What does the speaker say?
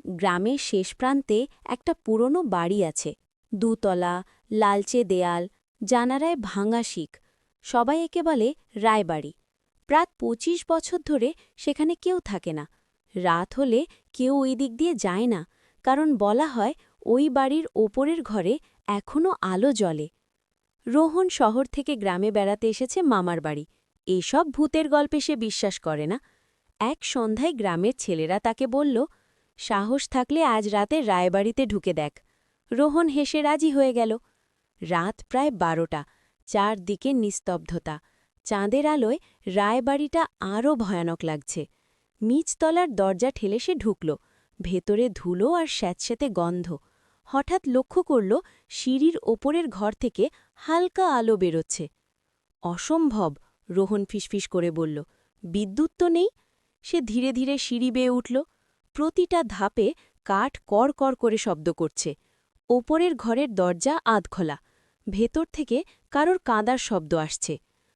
গ্রামের শেষ প্রান্তে একটা পুরনো বাড়ি আছে, দুতলা, লালচে দেয়াল, জানালায় ভাঙা শিক। সবাই একে বলে রায়বাড়ি। প্রায় ২৫ বছর ধরে সেখানে কেউ থাকে না। রাত হলে কেউ ওই দিক দিয়ে যায় না, কারণ বলা হয় ওই বাড়ির ওপরের ঘরে এখনও আলো জ্বলে। রোহন শহর থেকে গ্রামে বেড়াতে এসেছে মামার বাড়ি। এসব ভূতের গল্পে সে বিশ্বাস করে না। এক সন্ধ্যায় গ্রামের ছেলেরা তাকে বলল, সাহস থাকলে আজ রাতে রায়বাড়িতে ঢুকে দেখ। রোহন হেসে রাজি হয়ে গেল। রাত প্রায় ১২টা, চারদিকে নিস্তব্ধতা। চাঁদের আলোয় রায়বাড়িটা আরও ভয়ানক লাগছে। নিচতলার দরজা ঠেলে সে ঢুকল। ভেতরে ধুলো আর স্যাঁতস্যাঁতে গন্ধ। হঠাৎ লক্ষ্য করল সিঁড়ির ওপরের ঘর থেকে হালকা আলো বেরোচ্ছে। অসম্ভব, রোহন ফিসফিস করে বলল, বিদ্যুৎ তো নেই। সে ধীরে ধীরে সিঁড়ি বেয়ে উঠল। প্রতিটা ধাপে কাঠ কড় কড় করে শব্দ করছে। ওপরের ঘরের দরজা আধখোলা। ভেতর থেকে কারোর কাঁদার শব্দ আসছে।